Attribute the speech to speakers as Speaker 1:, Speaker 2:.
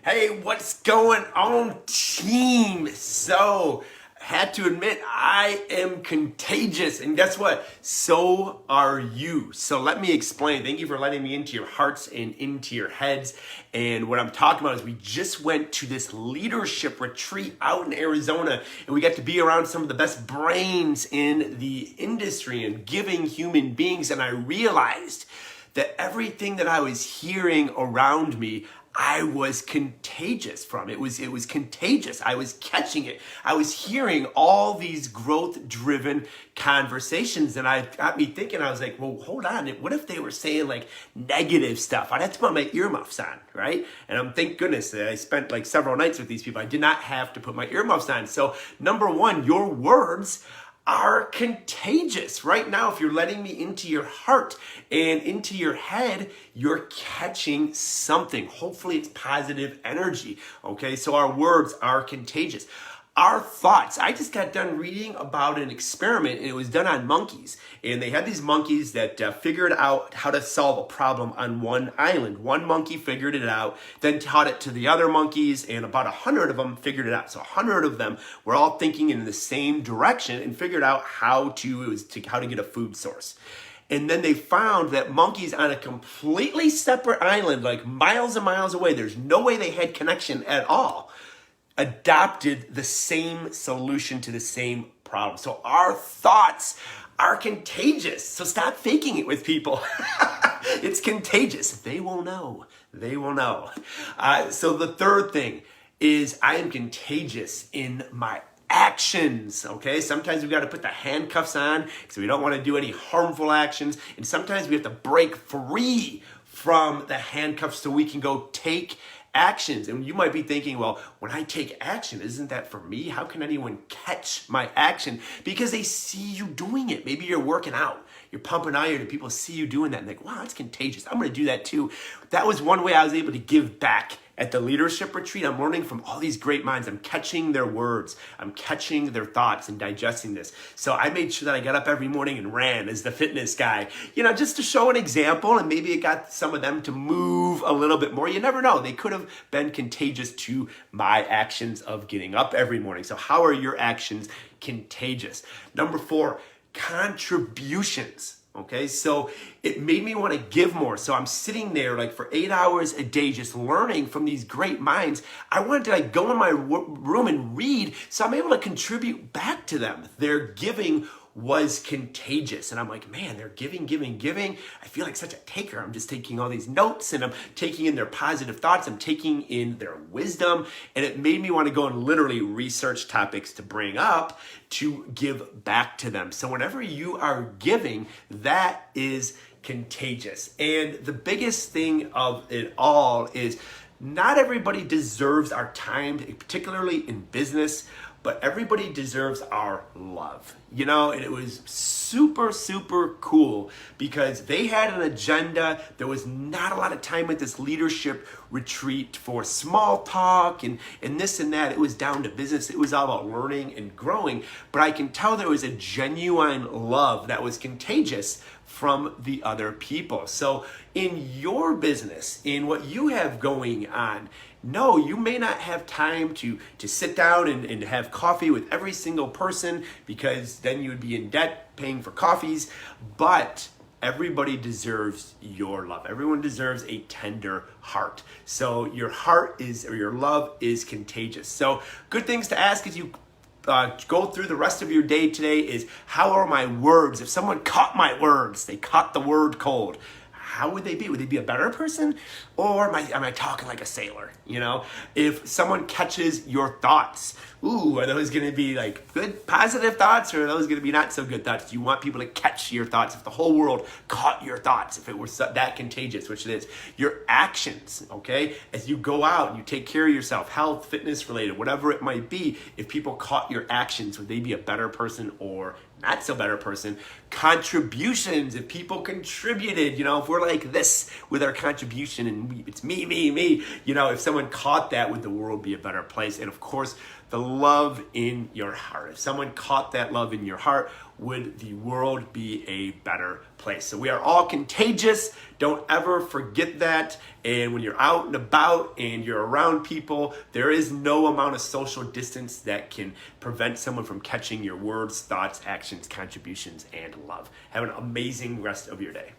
Speaker 1: Hey, what's going on, team? So, had to admit, I am contagious. And guess what? So are you. So, let me explain. Thank you for letting me into your hearts and into your heads. And what I'm talking about is we just went to this leadership retreat out in Arizona, and we got to be around some of the best brains in the industry and giving human beings. And I realized that everything that I was hearing around me, I was contagious from. It was contagious. I was catching it. I was hearing all these growth-driven conversations, and I got me thinking. I was like, well, hold on. What if they were saying like negative stuff? I'd have to put my earmuffs on, right? And thank goodness that I spent like several nights with these people. I did not have to put my earmuffs on. So number one, your words are contagious. Right now, if you're letting me into your heart and into your head, you're catching something. Hopefully it's positive energy. Okay, so our words are contagious. Our thoughts. I just got done reading about an experiment, and it was done on monkeys. And they had these monkeys that figured out how to solve a problem on one island. One monkey figured it out, then taught it to the other monkeys, and about 100 of them figured it out. So 100 of them were all thinking in the same direction and figured out how to get a food source. And then they found that monkeys on a completely separate island, like miles and miles away, there's no way they had connection at all, adopted the same solution to the same problem. So our thoughts are contagious. So stop faking it with people. It's contagious. They will know. They will know. So the third thing is I am contagious in my actions. Okay, sometimes we've got to put the handcuffs on because we don't want to do any harmful actions, and sometimes we have to break free from the handcuffs so we can go take actions. And you might be thinking, well, when I take action, isn't that for me? How can anyone catch my action? Because they see you doing it. Maybe you're working out, you're pumping iron, and people see you doing that and like, wow, that's contagious. I'm going to do that too. That was one way I was able to give back at the leadership retreat. I'm learning from all these great minds. I'm catching their words. I'm catching their thoughts and digesting this. So I made sure that I got up every morning and ran as the fitness guy, just to show an example, and maybe it got some of them to move a little bit more. You never know. They could have been contagious to my actions of getting up every morning. So how are your actions contagious? Number 4, contributions. Okay, so it made me want to give more. So I'm sitting there like for 8 hours a day just learning from these great minds. I wanted to like go in my room and read, so I'm able to contribute back to them. Their giving was contagious. And I'm like, man, they're giving. I feel like such a taker. I'm just taking all these notes, and I'm taking in their positive thoughts. I'm taking in their wisdom. And it made me want to go and literally research topics to bring up to give back to them. So whenever you are giving, that is contagious. And the biggest thing of it all is not everybody deserves our time, particularly in business, but everybody deserves our love. And it was super, super cool because they had an agenda. There was not a lot of time at this leadership retreat for small talk and this and that. It was down to business. It was all about learning and growing. But I can tell there was a genuine love that was contagious from the other people. So in your business, in what you have going on, no, you may not have time to sit down and have coffee with every single person, because then you would be in debt paying for coffees, but everybody deserves your love. Everyone deserves a tender heart. So your love is contagious. So good things to ask as you go through the rest of your day today is, how are my words? If someone caught my words, they caught the word cold, how would they be? Would they be a better person? Or am I talking like a sailor? If someone catches your thoughts, are those going to be like good, positive thoughts, or are those going to be not so good thoughts? Do you want people to catch your thoughts? If the whole world caught your thoughts, if it were that contagious, which it is, your actions, okay? As you go out and you take care of yourself, health, fitness related, whatever it might be, if people caught your actions, would they be a better person or not so better person? Contributions, if people contributed, if we're like this with our contribution and it's me, if someone caught that, would the world be a better place? And of course, the love in your heart. If someone caught that love in your heart, would the world be a better place. So we are all contagious. Don't ever forget that. And when you're out and about and you're around people, there is no amount of social distance that can prevent someone from catching your words, thoughts, actions, contributions, and love. Have an amazing rest of your day.